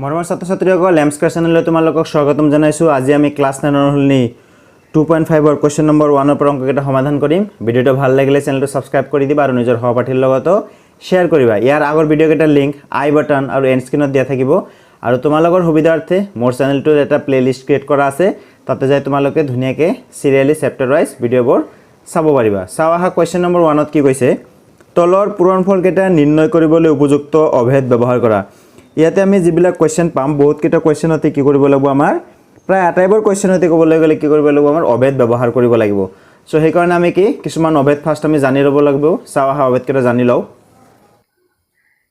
মৰমৰ ছাত্ৰ-ছাত্ৰীসকল লেম্পছ ক্লাছ চেনেললৈ তোমালোকক স্বাগতম জনাইছো। আজি আমি ক্লাছ 9 ৰ হলনি 2.5 ৰ কোৱেশ্চন নম্বৰ 1 ৰ পৰা অংককেইটা সমাধান কৰিম। ভিডিওটো ভাল লাগিলে চেনেলটো সাবস্ক্ৰাইব কৰি দিবা আৰু নিজৰ সহপাঠীৰ লগতো শেয়াৰ কৰিবা। ইয়াৰ আগৰ ভিডিওকেইটাৰ লিংক আই বাটন আৰু এণ্ড স্ক্ৰীনত দিয়া থাকিব আৰু তোমালোকৰ সুবিধাৰ্থে মোৰ চেনেলটোৰ এটা প্লেলিষ্ট ক্ৰিয়েট কৰা আছে। তাতে যাই তোমালোকে ধুনীয়াকে সিৰিয়ালি চেপ্টাৰ ওয়াইজ ভিডিওবোৰ চাব পাৰিবা। চাও আহা কোৱেশ্চন নম্বৰ 1 ত কি কৈছে, তলৰ পূৰণফলকেইটা নিৰ্ণয় কৰিবলৈ উপযুক্ত অভেদ ব্যৱহাৰ কৰা। ইয়াতে আমি যিবিলাক কোৱেশ্চন পাম বহুত কেইটা কোৱেশ্চনতে কি কৰিব লাগিব, আমাৰ প্ৰায় আটাইবোৰ কোৱেশ্চনতে ক'বলৈ গ'লে কি কৰিব লাগিব, আমাৰ অভেদ ব্যৱহাৰ কৰিব লাগিব। সো সেই কাৰণে আমি কি কিছুমান অভেদ ফাৰ্স্ট আমি জানি ল'ব লাগিব। চাও আহা অভেদ কেইটা জানি লও।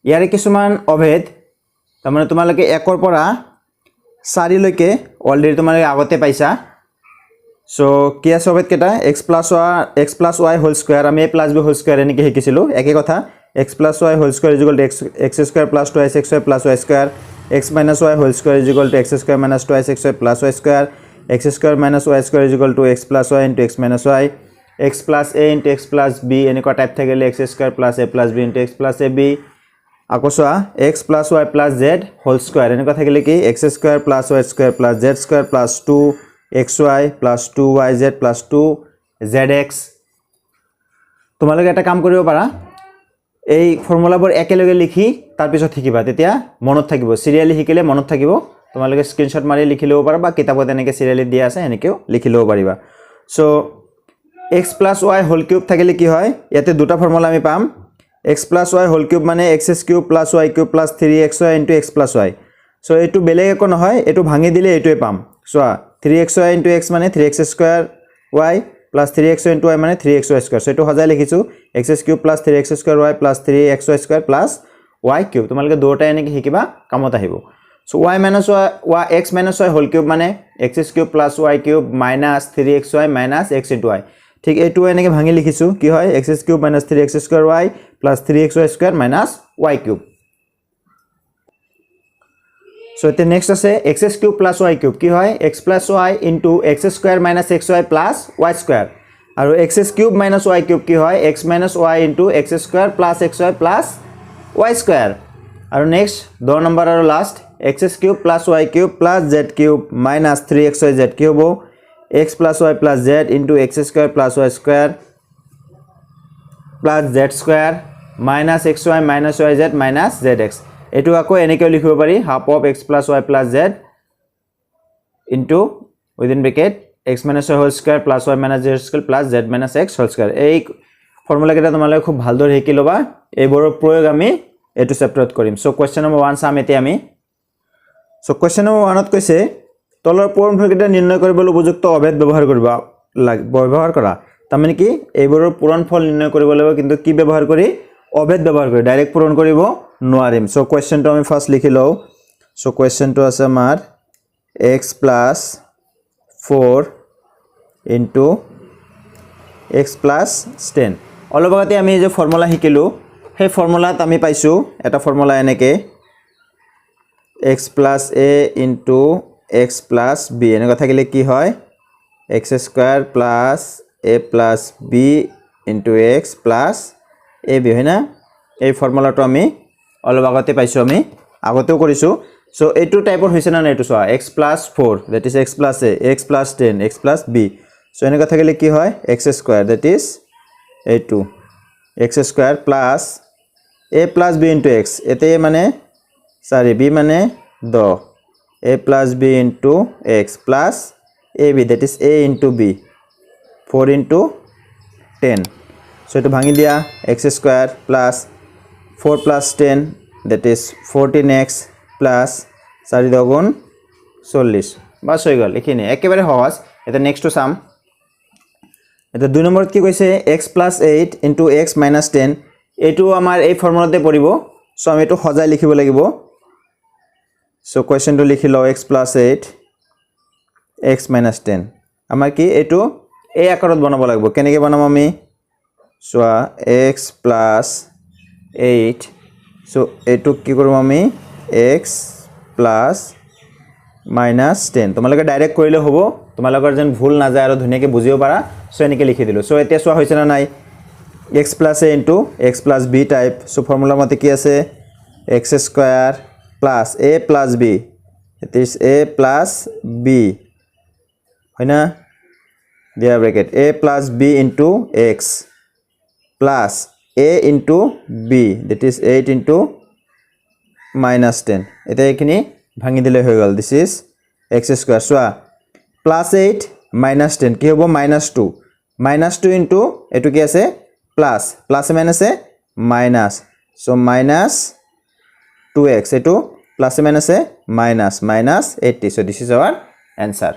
ইয়াৰে কিছুমান অভেদ তাৰমানে তোমালোকে 1 ৰ পৰা 4 লৈকে অলৰেডি তোমালোকে আগতে পাইছা। সো কি আছে অভেদ কেইটা, x plus y whole square, আমি a plus b whole square এনেকৈ শিকিছিলো। একে কথা x plus y whole square x square plus 2xy plus y square, x minus y whole square x square minus 2xy plus y square, x square minus y square x plus y into x minus y, x plus a into x plus b এনেকুৱা type থাকিলে x square plus a plus b into x plus ab। আকৌ চোৱা x plus y plus z whole square এনেকুৱা থাকিলে কি x square plus y square plus z square plus 2xy plus 2yz plus 2zx। তোমালোকে এটা কাম কৰিব পাৰা, এই ফৰ্মুলাবোৰ একেলগে লিখি তাৰ পিছত শিকিবা, তেতিয়া মনত থাকিব। সিৰিয়ালি শিকিলে মনত থাকিব। তোমালোকে স্ক্ৰিনশ্বট মাৰি লিখি ল'ব পাৰা বা কিতাপত এনেকৈ সিৰিয়ালি দিয়া আছে এনেকৈও লিখি ল'ব পাৰিবা। So x plus y whole cube থাকিলে কি হয়, ইয়াতে দুটা ফৰ্মুলা আমি পাম। x plus y whole cube মানে x cube plus y cube plus 3xy into x plus y। So এইটো বেলেগ একো নহয়, এইটো ভাঙি দিলে এইটোৱে পাম। চোৱা 3xy into x মানে 3x square y plus 3xy into y মানে 3xy স্কয়াৰ। সো এইটো সজাই লিখিছো x cube plus 3x square y plus 3xy square plus y cube. তোমালোকে দুটা এনেকৈ শিকিবা, কামত আহিব। So y minus y x minus y whole cube মানে x cube plus y cube minus 3xy minus x into y। ঠিক এইটো এনেকৈ ভাঙি লিখিছো, কি হয় x cube minus 3x square y plus 3xy square minus y cube. So এতে next আছে x cube plus y cube, কি হয় x plus y into x square minus xy plus y square. আৰু x cube minus y cube কি হয় x minus y into x square plus xy plus y square. আৰু next 2 number আৰু last x cube plus y cube plus z cube minus 3xyz কি হ'ব x plus y plus z into x square plus y square plus z square minus xy minus yz minus zx। এটো আকৌ এনেকৈ লিখিব পাৰি half of x plus y plus z into within bracket x minus y whole square plus y minus z square plus z minus x whole square। এই formula কেইটা তোমালোকে খুব ভালদৰে শিকি ল'বা। এইবোৰৰ প্ৰয়োগ আমি এটো চেপ্টাৰত কৰিম। সো কোৱেশ্চন নম্বৰ 1 চাম এতিয়া আমি। সো কোৱেশ্চন নম্বৰ 1 ত কৈছে তলৰ পূৰণফলকেইটা নিৰ্ণয় কৰিবলৈ উপযুক্ত অভেদ ব্যৱহাৰ কৰা। তাৰমানে কি এইবোৰৰ পূৰণফল নিৰ্ণয় কৰিব লাগিব, কিন্তু কি ব্যৱহাৰ কৰি, অভেদ ব্যৱহাৰ কৰি। ডাইৰেক্ট পূৰণ কৰিব নোৱাৰিম। সো কোৱেশ্চনটো আমি ফাৰ্স্ট লিখি লও। সো কোৱেশ্চনটো আছে আমাৰ x plus 4 into x plus 10। অলপ আগতে আমি যে ফৰ্মুলা শিকিলো সেই ফৰ্মুলাত আমি পাইছো এটা ফৰ্মুলা এনেকৈ x plus a into x plus b এনেকুৱা থাকিলে কি হয় x square plus a plus b into x plus ab হয় না। এই ফৰ্মুলাটো আমি অলপ আগতে পাইছো, আমি আগতেও কৰিছো। সো এইটো টাইপৰ হৈছে না এইটো চোৱা x plus 4 that is x plus a, x plus 10, x plus b। So এনেকুৱা থাকিলে কি হয় x স্কয়াৰ that is এইটো x square plus a plus b into x, এতে মানে b মানে 10, a plus b into x plus ab that is a into b 4 into 10। So এটো ভাঙি দিয়া x square plus 4 plus 10 that is 14x plus 4 দুগুণ 40। বাস হৈ গ'ল, এইখিনি একেবাৰে সহজ। এটা নেক্সটটো চাম। এটা 2 নম্বৰত কি কৈছে x plus 8 into x minus 10। এইটো আমাৰ এই ফৰ্মুলাতে পৰিব। সো আমি এটো সজাই লিখিব লাগিব। সো কোৱেশ্চনটো লিখি লও x plus 8 x minus 10। আমাৰ কি এইটো এই আকাৰত বনাব লাগিব। কেনেকৈ বনাম আমি, চোৱা x plus 8। সো এইটো কি কৰিম আমি x plus minus 10। তোমালোকে ডাইৰেক্ট কৰিলে হ'ব, তোমালোকৰ যেন ভুল না যায় আৰু ধুনীয়াকৈ বুজিব পাৰা। সো এনেকৈ লিখি দিলো। সো এতিয়া চোৱা হৈছে না নাই x plus a into x plus b type. So formula মতে কি আছে x square plus a plus b. It is a plus b. হয় না? There bracket a plus b into x plus a into b. That is 8 into minus 10. এটা এখানে ভাঙি দিলে হয়ে গেল. This is x square. So plus 8 minus 10 কি হবে? minus 2. minus 2 into এটু কি আছে? plus. plus minus এ minus. So minus 2x. এটু plus minus A minus. minus 80. So this is our answer.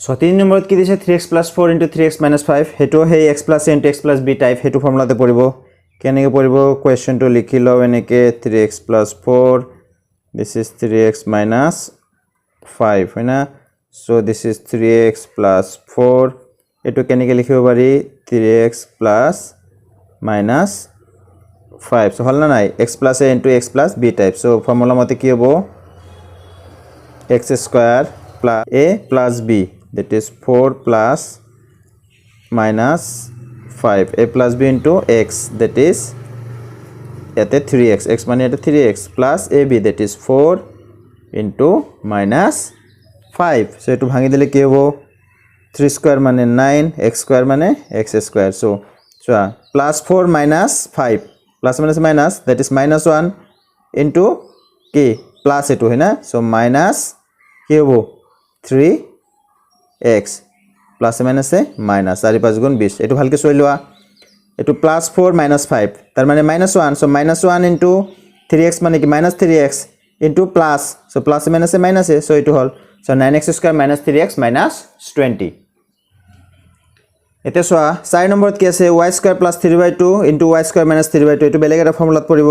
So 3 নম্বৰত কি দিছে? 3x plus 4 into 3x minus 5. হেতু হেই x plus a into x plus b type হেতু ফর্মুলাতে পড়িব. কেনেকে পড়িব? কোয়েশ্চনটো লিখি লও এনেকে 3x plus 4. This is 3x minus 5 হয় না? So this is 3x plus 4. এটু কেনেকে লিখিব পারি? 3x plus minus 5. So হল না নাই? x plus a into x plus b type. So formula মতে কি হবো? x square plus a plus b. That is 4 plus minus 5. a plus b into x. That is এতে 3x. x মানে এটা 3x plus ab. That is 4 into minus 5. So এটু ভাঙি দিলে কি হবো? 3 square মানে 9. x square মানে x square. So plus 4 minus 5. Plus minus minus. That is minus 1 into কি? plus এটু হয় না? So minus কি হবো? 3x plus minus এ minus 4 5 গুণ 20. এটু ভালকে সই লোৱা. এটু plus 4 minus 5 তার মানে minus 1. So minus 1 into 3x মানে কি? minus 3x into plus. So plus minus এ minus এ. So এটু হল. So 9x square minus 3x minus 20. এতে সোয়া 4 নম্বৰত কি আছে? y square plus 3/2 into y square minus 3/2. এটু বেলেগ এটা ফর্মুলাত পড়িব.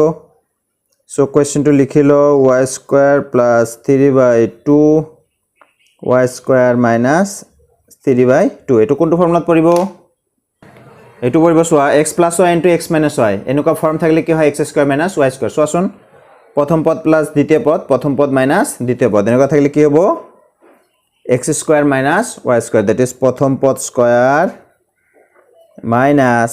So কোয়েশ্চনটো লিখি লও y square plus 3/2 y square minus 3/2. এটু কোনটো ফর্মুলাত পড়িব? এটু পড়িব সোয়া x plus y into x minus y. এনেকুৱা ফর্ম থাকলে কি হয়? x square minus y square. সোয়াছুন প্রথম পদ প্লাস দ্বিতীয় পদ, প্রথম পদ মাইনাস দ্বিতীয় পদ. এনেকুৱা থাকলে কি হ'ব? x square minus y square. That is প্রথম পদ স্কয়ার মাইনাস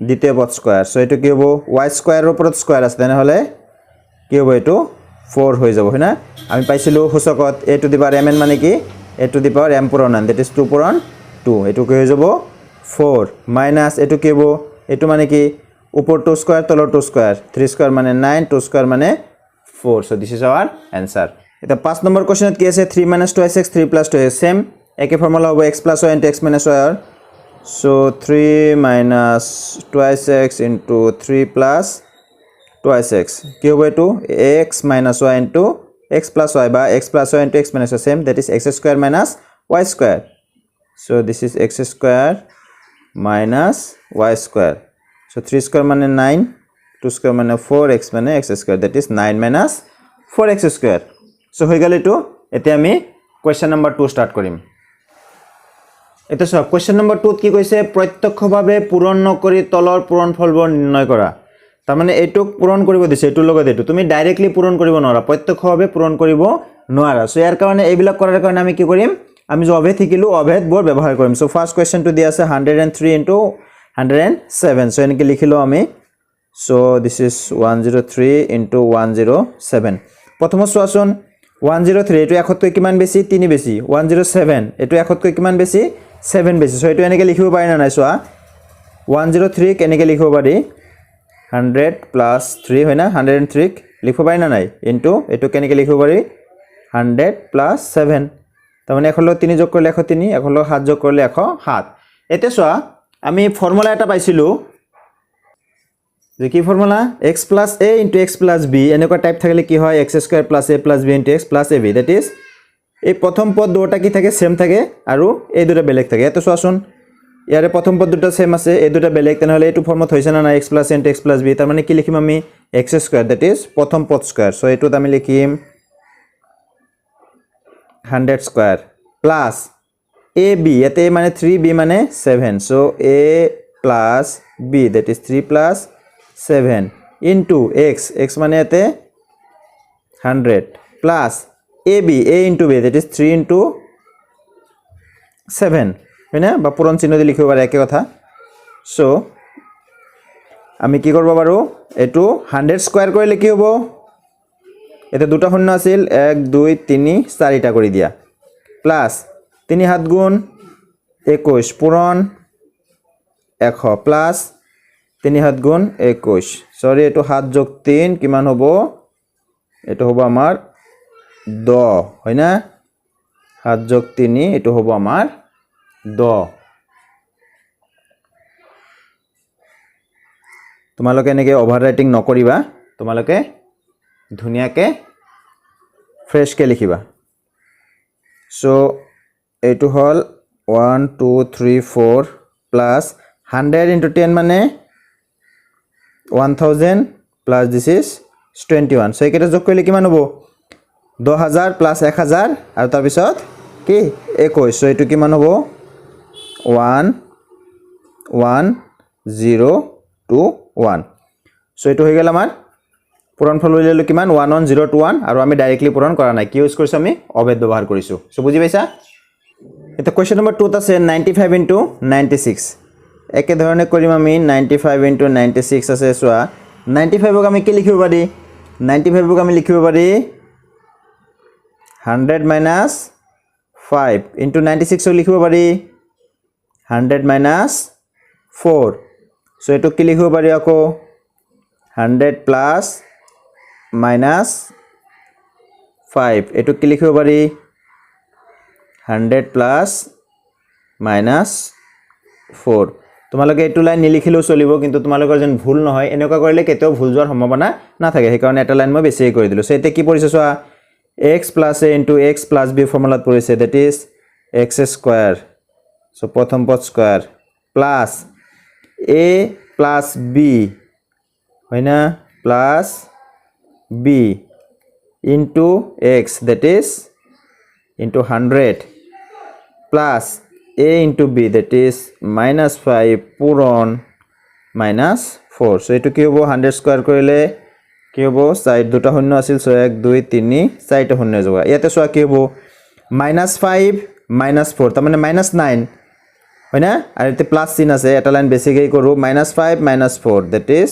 দ্বিতীয় পদ স্কয়ার. সো এটু কি হ'ব? y স্কয়ারের উপর স্কয়ার আছে তেনে হলে কি হ'ব? এটু 4 হয়ে যাব হয় না? আমি পাইছিলো সূচকত a to the power mn মানে কি? a to the power m পূরণ n. That is 2 পূরণ 2. এটু কি হয়ে যাব? 4 মাইনাস এটু কি হ'ব? এটু মানে কি? উপর 2 স্কয়ার তলৰ 2 স্কয়ার. 3 স্কয়ার মানে 9, 2 স্কয়ার মানে 4. So this is our answer. এটা 5 নম্বর কোশ্চেনত কি আছে? 3 minus 2x 3 plus 2x. Same একই ফর্মুলা হবে x plus y into x minus y. So 3 minus 2x into 3 plus 2x. কি হবে এটু? x minus y into x plus y বা x plus y into x minus y. Same. That is x square minus y square. So this is x square minus y square. So 3 square মানে 9, 2 square মানে 4, x মানে x square. That is 9 minus 4x square. So হয়ে গেল এটু. এতে আমি question number 2 start করিম. এটা সব কোয়েশ্চন নাম্বার 2 কি কইছে? প্রত্যক্ষভাবে পূরণ নকৰি তলৰ পূৰণফলবোৰ নিৰ্ণয় কৰা. তাৰ মানে এটুক পূৰণ কৰিব দিছে, এটুৰ লগত এটু তুমি ডাইৰেক্টলি পূৰণ কৰিব নোৱাৰা, প্ৰত্যক্ষভাৱে পূৰণ কৰিব নোৱাৰা. সো ইয়াৰ কাৰণে এইবিলাক কৰাৰ কাৰণে আমি কি কৰিম? আমি যে অভেদ শিকিলো অভেদবোৰ ব্যৱহাৰ কৰিম. সো ফার্স্ট কোয়েশ্চনটো দি আছে 103 into 107. সো এনেকে লিখিলো আমি. So this is 103 into 107. প্রথম চোৱাচোন 103 এটু এখতকৈ কিমান বেছি? 3 বেছি. 107 এটু এখতকৈ কিমান বেছি? 7 বেছি. সো এটু এনেকে লিখিব পাৰি না নাই? চোৱা 103 কেনেকে লিখিব পাৰি? 100 plus 3 হয় না? 103 লিখিব পাৰি না নাই? ইনটু এটু কেনেকে লিখিব পাৰি? 100 plus 7. তাৰ মানে 1 লগত 3 যোগ কৰলে 103, 1 লগত 7 যোগ কৰলে 107. এতে চোৱা আমি ফৰ্মুলা এটা পাইছিলো যে কি formula? x plus a into x plus b. এনেকুৱা টাইপ থাকলে কি হয়? x square plus a plus b into x plus ab. That is এই প্রথম পদ দুটা কি থাকে? সেম থাকে আৰু এই দুটা বেলেগ থাকে. এতে চোৱাচোন ইয়াৰে প্রথম পদ দুটা সেম আছে, এই দুটা বেলেগ, তেনে হলে এটু ফর্মত হৈছে না না? x plus a into x plus b. তার মানে কি লিখিম আমি? x square. That is প্রথম পদ স্কয়ার. সো এটুত আমি লিখিম 100 square plus ab. এতে a মানে 3, b মানে 7. So a plus b. That is 3 plus 7 into x. x মানে এতে 100 plus ab. a into b. That is 3 into 7. হয় না? বা পূরণ চিহ্ন দিয়ে লিখিব পারে একই কথা. সো আমি কি করব পারো? এটু 100 স্কয়ার করলে কি হবো? এতে দুটা শূন্য আছিল 1 2 3 4টা কৰি দিয়া প্লাস 3 7 গুণ 21 পূরণ 100 প্লাস 3 7 গুণ 21 সরি এটো 7 যোগ 3 কিমান হবো এটো হবো আমার 10 হয় না 7 যোগ 3 এটো হবো আমার 10 তোমালোকে এনেকে ওভাররাইটিং নকৰিবা তোমালোকে ধুনিয়াকে ফ্রেশ কে লিখিবা সো এটো হল 1 2 3 4 প্লাস 100 into 10 মানে 1000 plus this is 21 so একেটা যোগ কৰিলে কিমান হ'ব 10000 plus 1000 আৰু তাৰ পিছত কি 21 so এটো কিমান হ'ব 1 1 0 2 1 so এটো হৈ গেল আমাৰ পূৰণ ফল উলিয়ালো কিমান 11021 আৰু আমি ডাইৰেক্টলি পূৰণ কৰা নাই কি ইউজ কৰিছো আমি অভেদ ব্যৱহাৰ কৰিছো সো বুজি পাইছা এটা কোৱেশ্চন নম্বৰ 2 আছে 95 into 96 একে ধৰণে কৰিম আমি 95 into 96 আছে সোৱা 95 ক আমি কি লিখিব পাৰি 95 ক আমি লিখিব পাৰি 100 minus 5 into 96 ক লিখিব পাৰি 100 minus 4 so এটো কি লিখিব পাৰি আকৌ 100 plus minus 5 এটো কি লিখিব পাৰি 100 plus minus 4 তোমালোকে এটো লাইন নিলিখিলেও চলিব কিন্তু তোমালোকৰ যেন ভুল নহয় এনেকুৱা কৰিলে কেতেও ভুল যোৱাৰ সম্ভাৱনা না থাকে সেই কাৰণে এটা লাইন মই বেছি কৰি দিলো সো এতে কি পৰিছে সোৱা x plus a into x plus b ফৰ্মুলাত পৰিছে that is x square so প্ৰথম পদ square plus a plus b হয়না plus b into x that is into 100 plus a into b that is minus 5 পূৰণ minus 4 so এটো কি হ'ব 100 square কৰিলে কি হ'ব সাইড দুটা শূন্য আছিল so 1 2 3 চাৰিটা শূন্য যোৱা ইয়াতে সোৱা কি হ'ব minus 5 minus 4 তাৰ মানে minus 9 হয়না আৰু এতে প্লাস চিন আছে এটা লাইন বেছিকৈ কৰো minus 5 minus 4 that is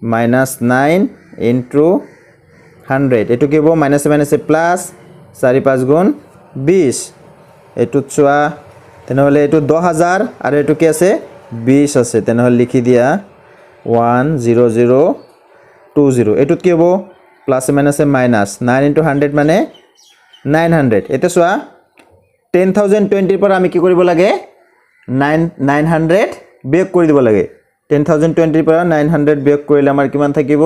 minus 9 into 100 এটো কি হ'ব minus minus প্লাস 4 5 গুণ 20 এটো চোৱা তেনেহলে এটো 10000 আৰু এটো কি আছে 20 আছে তেনেহলে লিখি দিয়া 10020 এটো কি হ'ব প্লাস মাইনাস মাইনাস 9 into 100 মানে 900 এতে চোৱা 10020 পৰা আমি কি কৰিব লাগে 900 বিয়োগ কৰি দিব লাগে 10020 পৰা 900 বিয়োগ কৰিলে আমাৰ কিমান থাকিব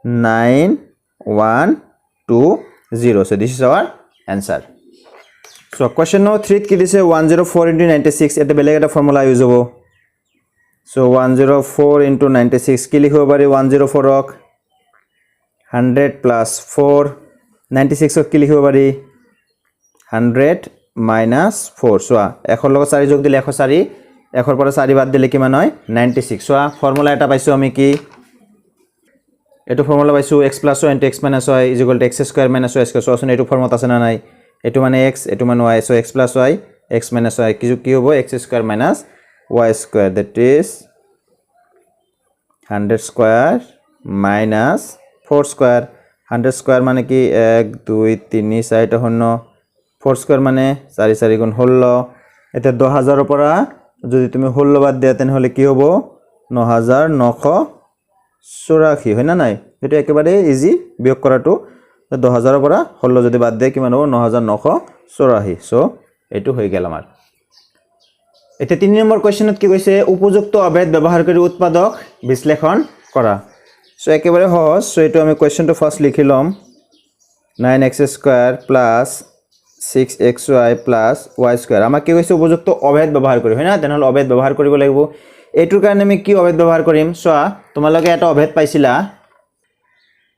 9120 so this is our answer so question number 3 কি দিছে 104 into 96 এতে বেলেগ এটা ফৰ্মুলা ইউজ হ'ব so 104 into 96 কি লিখিব পাৰি 104 ক 100 plus 4 96 ক কি লিখিব পাৰি 100 minus 4 so 1 লগত 4 যোগ দিলে 104 1 পৰা 4 বাদ দিলে কিমান হয় 96 so ফৰ্মুলা এটা পাইছো আমি কি এটো ফৰ্মুলা পাইছো x plus y into x minus y is equal to x square minus y square so আসলে এটো ফৰ্মুলা আছে না নাই এটো মানে x এটো মানে y so x plus y x minus y কি হ'ব x square minus y square that is 100 square minus 4 square 100 square মানে কি 1 2 3 4 শূন্য 4 square মানে 4 4 গুণ 16 এতে 10000 এর পৰা যদি তুমি 16 বাদ দিয়া তেন হলে কি হ'ব 9984 হয় না নাই এটা একেবারে ইজি বিয়োগ কৰাটো 10000 এৰ পৰা 16 যদি বাদ দিয়ে কিমান হ'ব 9984 সো এটো হৈ গেল আমাৰ এতে 3 নম্বৰ কোৱেশ্চনত কি কৈছে উপযুক্ত অভেদ ব্যৱহাৰ কৰি উৎপাদক বিশ্লেষণ কৰা সো একেবাৰে সহজ সো এটো আমি কোৱেশ্চনটো ফাৰ্স্ট লিখি লম 9x square plus 6xy plus y square আমাক কি কৈছে উপযুক্ত অভেদ ব্যৱহাৰ কৰি হয় না তেনেহলে অভেদ ব্যৱহাৰ কৰিব লাগিব এটোৰ কাৰণে আমি কি অভেদ ব্যৱহাৰ কৰিম সোৱা তোমালোকে এটা অভেদ পাইছিলা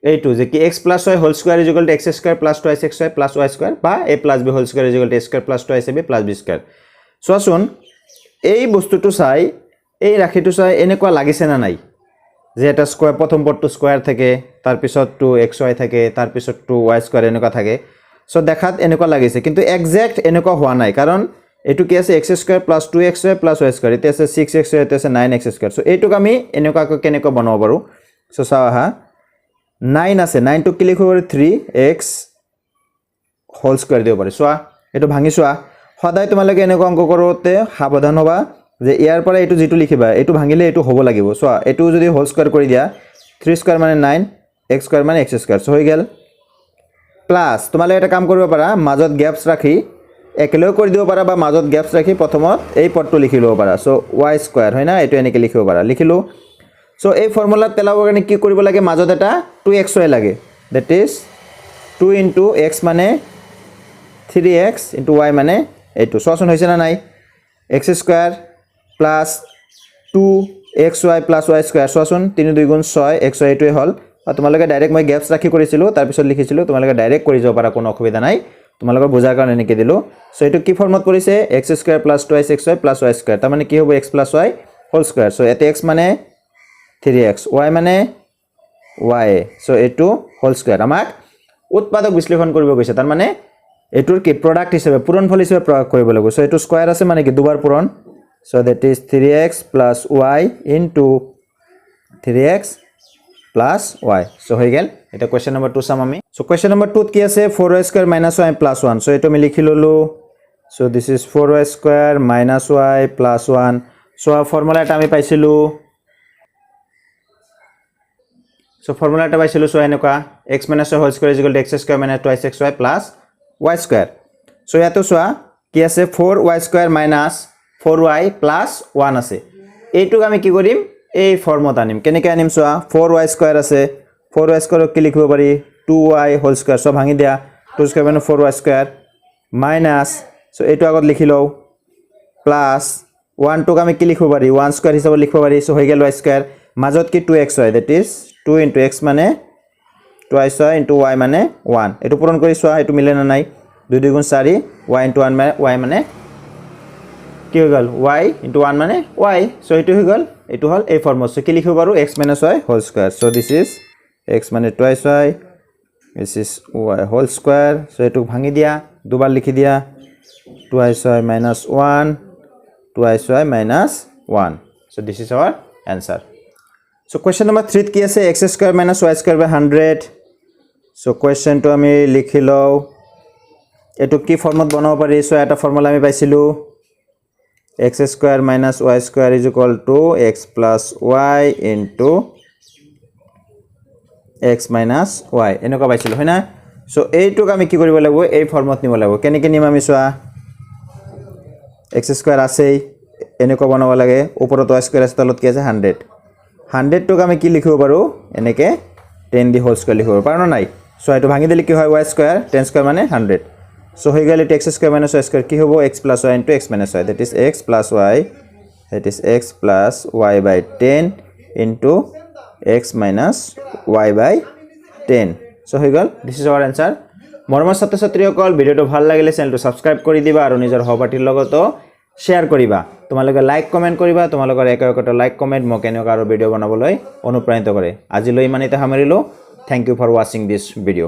এইটো যে কি x plus y whole square is equal to x square plus 2xy plus y square বা a plus b whole square is equal to a square plus 2ab plus b square সোৱাচোন এই বস্তুটো চাই এই ৰাখিটো চাই এনেকুৱা লাগিছে না নাই যে এটা স্কয়াৰ প্ৰথম পদটো স্কয়াৰ থাকে তাৰ পিছত 2xy থাকে তাৰ পিছত 2y square এনেকুৱা থাকে সো দেখাত এনেকুৱা লাগিছে কিন্তু এক্সাক্ট এনেকুৱা হোৱা নাই কাৰণ এটো কি আছে x square plus 2xy plus y square এতে আছে 6xy এতে আছে 9x square সো এইটোক আমি এনেকুৱা কেনেকৈ বনাব পাৰো সো চাওহা 9 আছে 9 টু কি লিখিব পাৰি 3x হোল স্কয়াৰ দিব পাৰি চোৱা এটো ভাঙি চোৱা সদায় তোমালোকে এনেকুৱা অংক কৰোতে সাৱধান হ'বা যে ইয়াৰ পৰা এটো যেটো লিখিবা এটো ভাঙিলে এটো হ'ব লাগিব চোৱা এটো যদি হোল স্কয়াৰ কৰি দিয়া 3 স্কয়াৰ মানে 9 x স্কয়াৰ মানে x স্কয়াৰ সো হৈ গেল প্লাস তোমালোকে এটা কাম কৰিব পাৰা মাজত গ্যাপস ৰাখি একেলগে কৰি দিব পাৰা বা মাজত গ্যাপস ৰাখি প্ৰথমত এই পদটো লিখি লব পাৰা সো y স্কয়াৰ হয় না এটো এনেকে লিখিব পাৰা লিখিলো সো এই ফৰ্মুলা পেলাবৰ কাৰণে কি কৰিব লাগে মাজত এটা 2xy লাগে দ্যাট ইজ 2 into x মানে 3x into y মানে এইটো সসন হৈছে না নাই x square plus 2xy plus y square সসন 3 2 গুণ 6 xy এটোই হল আৰু তোমালোকে ডাইৰেক্ট মই গ্যাপস ৰাখি কৰিছিলো তাৰ পিছত লিখিছিলো তোমালোকে ডাইৰেক্ট কৰি যাব পাৰা কোনো অসুবিধা নাই তোমালোকৰ বুজাৰ কাৰণে নেকি দিলো সো এটো কি ফৰ্মত কৰিছে x square plus 2xy plus y square তাৰ মানে কি হ'ব x plus y whole square so এতে x মানে 3x y মানে y সো এটো হোল স্কয়াৰ আমাক উৎপাদক বিশ্লেষণ কৰিব গৈছে তাৰ মানে এটোৰ কি প্ৰডাক্ট হিচাপে পূৰণফল হিচাপে প্ৰয়োগ কৰিব লাগিব সো এটো স্কয়াৰ আছে মানে কি দুবাৰ পূৰণ so that is 3x plus y into 3x plus y so হৈ গেল এটা কোৱেশ্চন নম্বৰ 2 চাম আমি সো কোৱেশ্চন নম্বৰ 2 কি আছে 4y square minus y plus 1 so এটো আমি লিখি ললো so this is 4y square minus y plus 1 so formula এটা আমি পাইছিলো সো ফৰ্মুলা এটা পাইছিলো সো এনেকুৱা x minus y whole square is equal to x square minus 2xy plus y square so ইয়াতো সোয়া কি আছে 4y square minus 4y plus 1 আছে এইটুক আমি কি কৰিম এই ফৰ্মত আনিম কেনেকৈ আনিম সোয়া 4y square আছে 4y square কি লিখিব পাৰি 2y whole square সব ভাঙি দিয়া 2 square মানে 4y square minus সো এইটো আগত লিখি লও প্লাস 1 টুক আমি কি লিখিব পাৰি 1 square হিচাপে লিখিব পাৰি সো হৈ গেল y square মাজত কি 2xy that is 2 into x মানে 2y into y মানে 1 এটো পূৰণ কৰি সোয়া এটো মিলে না নাই 2 2 গুণ 4 y into 1 মানে y মানে কি হৈ গল y into 1 মানে y সো এটো হৈ গল এটো হল এই ফৰ্মত সো কি লিখিব পাৰো x minus y whole square so this is x মানে twice y this is y whole square so এটো ভাঙি দিয়া দুবাৰ লিখি দিয়া 2y minus 1 2y minus 1 so this is our answer so question number 3 কি আছে x square minus y square by 100 so question to আমি লিখি লও এটো কি ফৰ্মত বনাব পাৰি সো এটা ফৰ্মুলা আমি পাইছিলো x square minus y square is equal to x plus y into x minus y এনেকুৱা পাইছিলো হয় না সো এইটুক আমি কি কৰিব লাগিব এই ফৰ্মত নিব লাগিব কেনেকৈ নিম আমি সোয়া x square আছে এনেকুৱা বনাব লাগে ওপৰত y square আছে তলত কি আছে 100 100 টুক আমি কি লিখিব পাৰো এনেকে 10 দি হোল স্কয়াৰ লিখিব পাৰো না নাই সো এটো ভাঙি দিলে কি হয় y square 10 square মানে 100 so হৈ গেল x square minus y square কি হ'ব x plus y into x minus y that is x plus y that is x plus y by 10 into x minus y by 10 so হৈ গল this is our answer মৰমৰ ছাত্ৰ ছাত্ৰীসকল ভিডিওটো ভাল লাগিলে চেনেলটো সাবস্ক্ৰাইব কৰি দিবা আৰু নিজৰ সহপাঠীৰ লগতো শেয়াৰ কৰিবা তোমালোকে লাইক কমেন্ট কৰিবা তোমালোকৰ একটা লাইক কমেন্ট মোক এনেকুৱা আৰু ভিডিও বনাবলৈ অনুপ্ৰাণিত কৰে আজিলৈ ইমানতে সামৰিলো thank you for watching this video